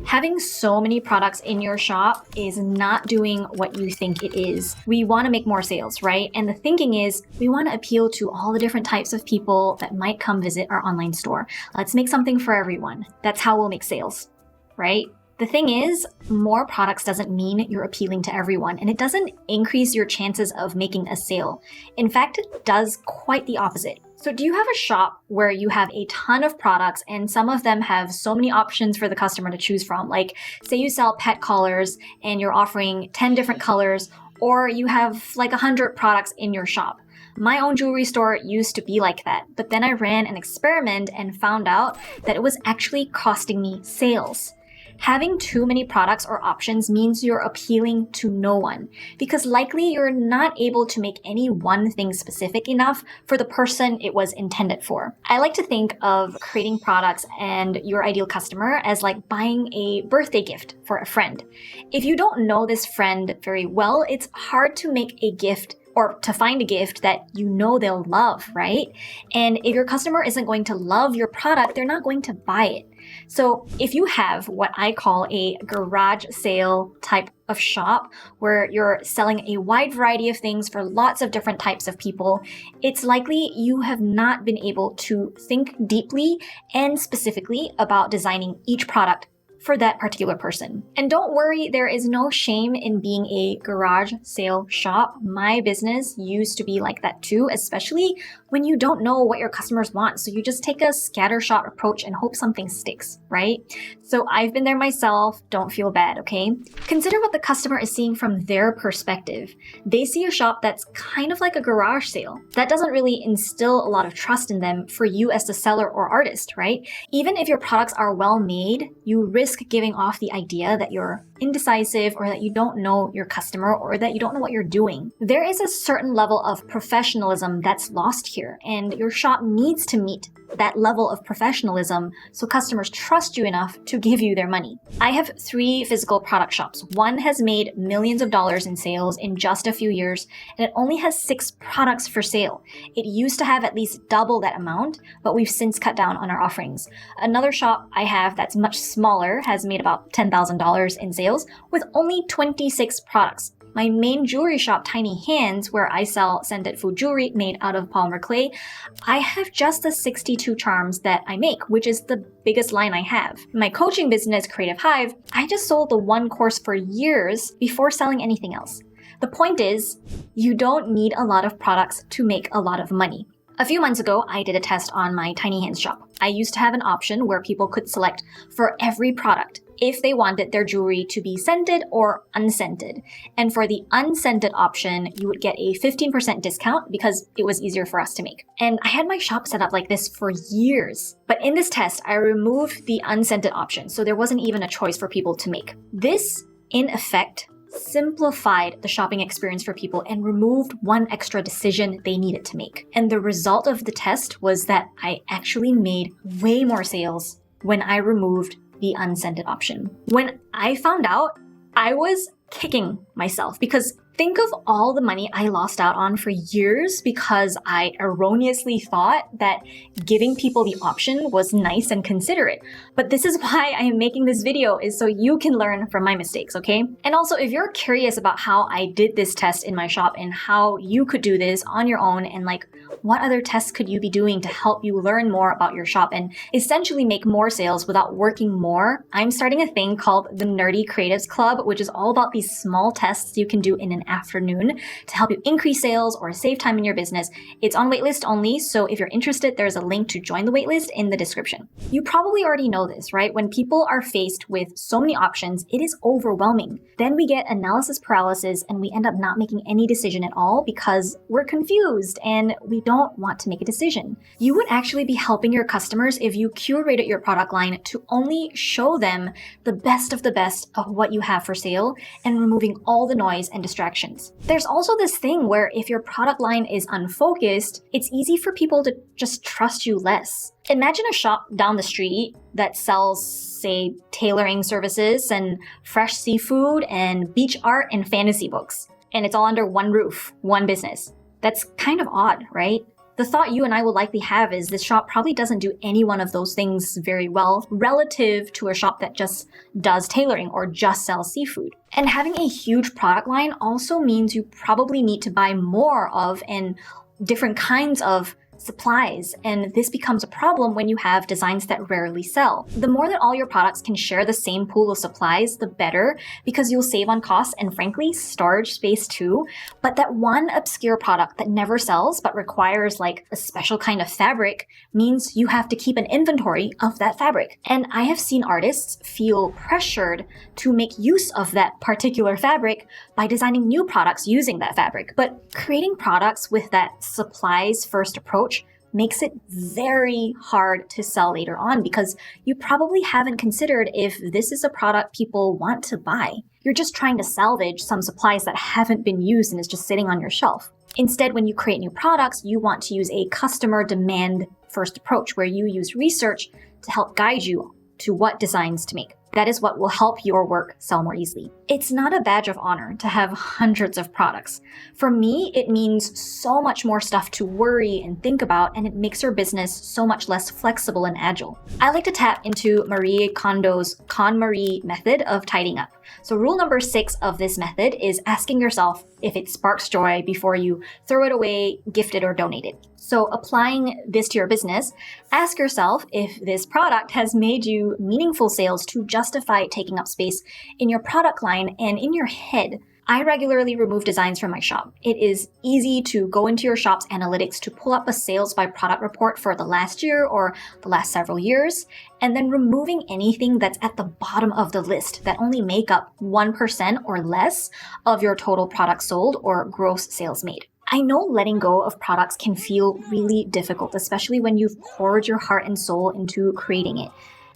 Having so many products in your shop is not doing what you think it is. We want to make more sales, right? And the thinking is we want to appeal to all the different types of people that might come visit our online store. Let's make something for everyone. That's how we'll make sales, right? The thing is, more products doesn't mean you're appealing to everyone, and it doesn't increase your chances of making a sale. In fact, it does quite the opposite. So do you have a shop where you have a ton of products and some of them have so many options for the customer to choose from? Like, say you sell pet collars and you're offering 10 different colors, or you have like 100 products in your shop. My own jewelry store used to be like that, but then I ran an experiment and found out that it was actually costing me sales. Having too many products or options means you're appealing to no one, because likely you're not able to make any one thing specific enough for the person it was intended for. I like to think of creating products and your ideal customer as like buying a birthday gift for a friend. If you don't know this friend very well, it's hard to make a gift or to find a gift that you know they'll love, right? And if your customer isn't going to love your product, they're not going to buy it. So if you have what I call a garage sale type of shop where you're selling a wide variety of things for lots of different types of people, it's likely you have not been able to think deeply and specifically about designing each product for that particular person. And don't worry, there is no shame in being a garage sale shop. My business used to be like that too, especially when you don't know what your customers want. So you just take a scattershot approach and hope something sticks, right? So I've been there myself. Don't feel bad, okay? Consider what the customer is seeing from their perspective. They see a shop that's kind of like a garage sale. That doesn't really instill a lot of trust in them for you as the seller or artist, right? Even if your products are well made, you risk giving off the idea that you're indecisive or that you don't know your customer or that you don't know what you're doing. There is a certain level of professionalism that's lost here, and your shop needs to meet that level of professionalism so customers trust you enough to give you their money. I have 3 physical product shops. One has made millions of dollars in sales in just a few years, and it only has 6 products for sale. It used to have at least double that amount, but we've since cut down on our offerings. Another shop I have that's much smaller has made about $10,000 in sales with only 26 products. My main jewelry shop, Tiny Hands, where I sell scented food jewelry made out of polymer clay, I have just the 62 charms that I make, which is the biggest line I have. My coaching business, Creative Hive, I just sold the one course for years before selling anything else. The point is, you don't need a lot of products to make a lot of money. A few months ago, I did a test on my Tiny Hands shop. I used to have an option where people could select for every product if they wanted their jewelry to be scented or unscented. And for the unscented option, you would get a 15% discount because it was easier for us to make. And I had my shop set up like this for years. But in this test, I removed the unscented option, so there wasn't even a choice for people to make. This, in effect, simplified the shopping experience for people and removed one extra decision they needed to make. And the result of the test was that I actually made way more sales when I removed the unscented option. When I found out, I was kicking myself because think of all the money I lost out on for years because I erroneously thought that giving people the option was nice and considerate. But this is why I am making this video, is so you can learn from my mistakes, okay? And also, if you're curious about how I did this test in my shop and how you could do this on your own and like what other tests could you be doing to help you learn more about your shop and essentially make more sales without working more, I'm starting a thing called the Nerdy Creatives Club, which is all about these small tests you can do in an afternoon to help you increase sales or save time in your business. It's on waitlist only, so if you're interested, there's a link to join the waitlist in the description. You probably already know this, right? When people are faced with so many options, it is overwhelming. Then we get analysis paralysis and we end up not making any decision at all because we're confused and we don't want to make a decision. You would actually be helping your customers if you curated your product line to only show them the best of what you have for sale and removing all the noise and distractions. There's also this thing where if your product line is unfocused, it's easy for people to just trust you less. Imagine a shop down the street that sells, say, tailoring services and fresh seafood and beach art and fantasy books. And it's all under one roof, one business. That's kind of odd, right? The thought you and I will likely have is this shop probably doesn't do any one of those things very well relative to a shop that just does tailoring or just sells seafood. And having a huge product line also means you probably need to buy more of and different kinds of supplies, and this becomes a problem when you have designs that rarely sell. The more that all your products can share the same pool of supplies, the better, because you'll save on costs and frankly, storage space too. But that one obscure product that never sells but requires like a special kind of fabric means you have to keep an inventory of that fabric. And I have seen artists feel pressured to make use of that particular fabric by designing new products using that fabric. But creating products with that supplies first approach makes it very hard to sell later on because you probably haven't considered if this is a product people want to buy. You're just trying to salvage some supplies that haven't been used and is just sitting on your shelf. Instead, when you create new products, you want to use a customer demand first approach where you use research to help guide you to what designs to make. That is what will help your work sell more easily. It's not a badge of honor to have hundreds of products. For me, it means so much more stuff to worry and think about, and it makes your business so much less flexible and agile. I like to tap into Marie Kondo's KonMari method of tidying up. So rule number 6 of this method is asking yourself if it sparks joy before you throw it away, gift it, or donate it. So applying this to your business, ask yourself if this product has made you meaningful sales to justify taking up space in your product line and in your head. I regularly remove designs from my shop. It is easy to go into your shop's analytics to pull up a sales by product report for the last year or the last several years, and then removing anything that's at the bottom of the list that only make up 1% or less of your total products sold or gross sales made. I know letting go of products can feel really difficult, especially when you've poured your heart and soul into creating it.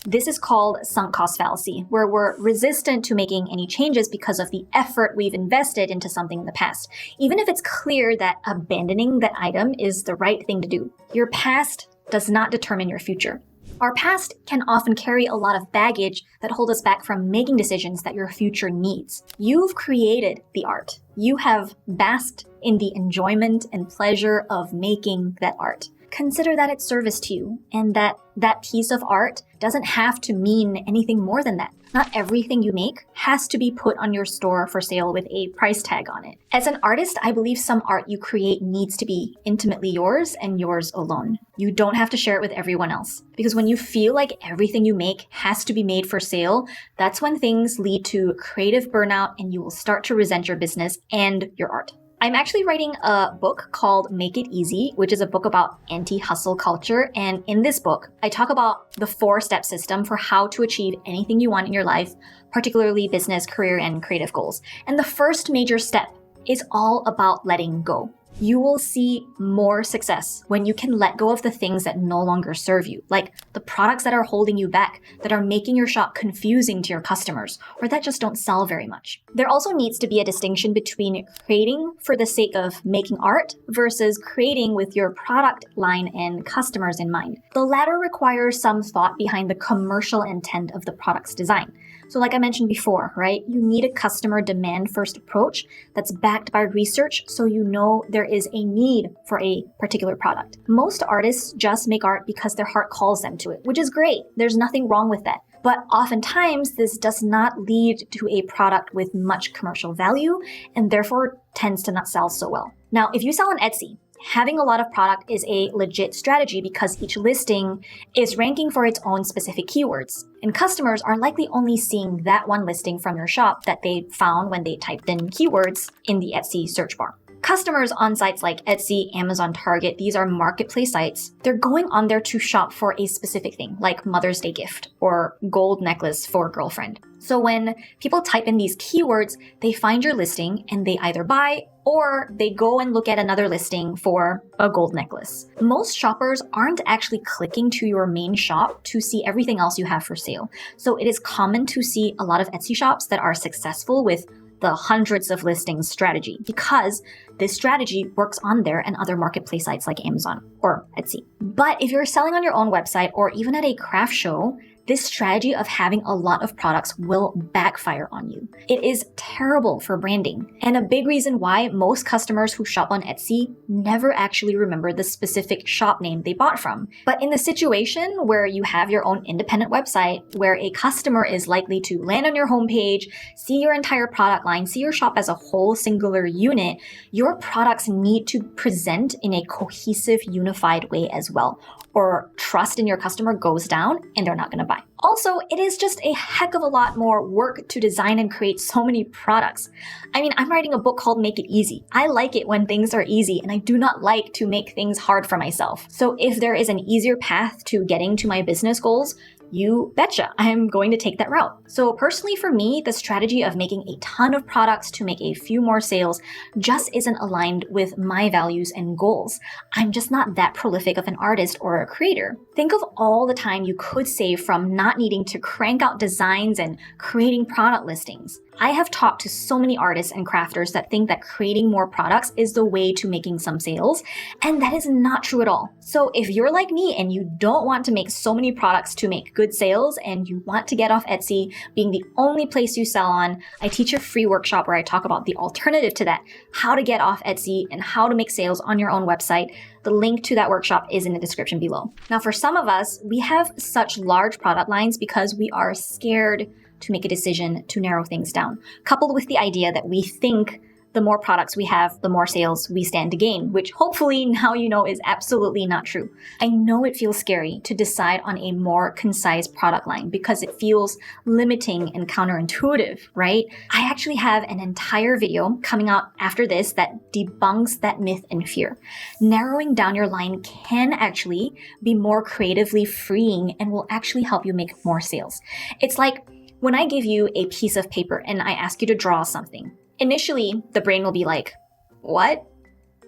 This is called sunk cost fallacy, where we're resistant to making any changes because of the effort we've invested into something in the past, even if it's clear that abandoning that item is the right thing to do. Your past does not determine your future. Our past can often carry a lot of baggage that hold us back from making decisions that your future needs. You've created the art. You have basked in the enjoyment and pleasure of making that art. Consider that it's service to you and that that piece of art doesn't have to mean anything more than that. Not everything you make has to be put on your store for sale with a price tag on it. As an artist, I believe some art you create needs to be intimately yours and yours alone. You don't have to share it with everyone else. Because when you feel like everything you make has to be made for sale, that's when things lead to creative burnout and you will start to resent your business and your art. I'm actually writing a book called Make It Easy, which is a book about anti-hustle culture. And in this book, I talk about the 4-step system for how to achieve anything you want in your life, particularly business, career, and creative goals. And the first major step is all about letting go. You will see more success when you can let go of the things that no longer serve you, like the products that are holding you back, that are making your shop confusing to your customers, or that just don't sell very much. There also needs to be a distinction between creating for the sake of making art versus creating with your product line and customers in mind. The latter requires some thought behind the commercial intent of the product's design. So like I mentioned before, right? You need a customer demand first approach that's backed by research so you know there is a need for a particular product. Most artists just make art because their heart calls them to it, which is great. There's nothing wrong with that. But oftentimes this does not lead to a product with much commercial value and therefore tends to not sell so well. Now, if you sell on Etsy, having a lot of product is a legit strategy because each listing is ranking for its own specific keywords. And customers are likely only seeing that one listing from your shop that they found when they typed in keywords in the Etsy search bar. Customers on sites like Etsy, Amazon, Target, these are marketplace sites. They're going on there to shop for a specific thing, like Mother's Day gift or gold necklace for girlfriend. So when people type in these keywords, they find your listing and they either buy or they go and look at another listing for a gold necklace. Most shoppers aren't actually clicking to your main shop to see everything else you have for sale. So it is common to see a lot of Etsy shops that are successful with the hundreds of listings strategy because this strategy works on there and other marketplace sites like Amazon or Etsy. But if you're selling on your own website or even at a craft show, this strategy of having a lot of products will backfire on you. It is terrible for branding, and a big reason why most customers who shop on Etsy never actually remember the specific shop name they bought from. But in the situation where you have your own independent website, where a customer is likely to land on your homepage, see your entire product line, see your shop as a whole singular unit, your products need to present in a cohesive, unified way as well, or trust in your customer goes down and they're not going to buy. Also, it is just a heck of a lot more work to design and create so many products. I mean, I'm writing a book called Make It Easy. I like it when things are easy, and I do not like to make things hard for myself. So if there is an easier path to getting to my business goals, you betcha I'm going to take that route. So personally for me, the strategy of making a ton of products to make a few more sales just isn't aligned with my values and goals. I'm just not that prolific of an artist or a creator. Think of all the time you could save from not needing to crank out designs and creating product listings. I have talked to so many artists and crafters that think that creating more products is the way to making some sales, and that is not true at all. So if you're like me and you don't want to make so many products to make good sales and you want to get off Etsy being the only place you sell on, I teach a free workshop where I talk about the alternative to that, how to get off Etsy and how to make sales on your own website. The link to that workshop is in the description below. Now, for some of us, we have such large product lines because we are scared to make a decision to narrow things down, coupled with the idea that we think the more products we have, the more sales we stand to gain, which hopefully now you know is absolutely not true. I know it feels scary to decide on a more concise product line because it feels limiting and counterintuitive, right? I actually have an entire video coming out after this that debunks that myth and fear. Narrowing down your line can actually be more creatively freeing and will actually help you make more sales. It's like when I give you a piece of paper and I ask you to draw something. Initially, the brain will be like, what?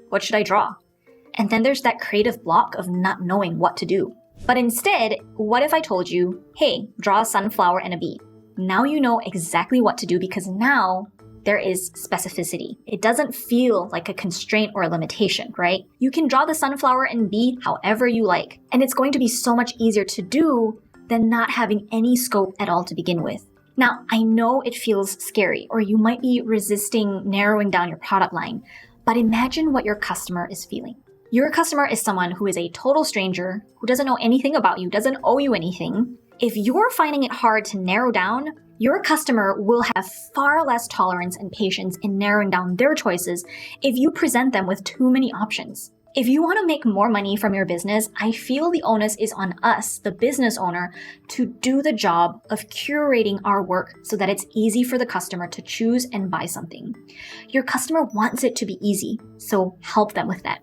What should I draw? And then there's that creative block of not knowing what to do. But instead, what if I told you, hey, draw a sunflower and a bee? Now you know exactly what to do because now there is specificity. It doesn't feel like a constraint or a limitation, right? You can draw the sunflower and bee however you like. And it's going to be so much easier to do than not having any scope at all to begin with. Now, I know it feels scary, or you might be resisting narrowing down your product line, but imagine what your customer is feeling. Your customer is someone who is a total stranger, who doesn't know anything about you, doesn't owe you anything. If you're finding it hard to narrow down, your customer will have far less tolerance and patience in narrowing down their choices if you present them with too many options. If you want to make more money from your business, I feel the onus is on us, the business owner, to do the job of curating our work so that it's easy for the customer to choose and buy something. Your customer wants it to be easy, so help them with that.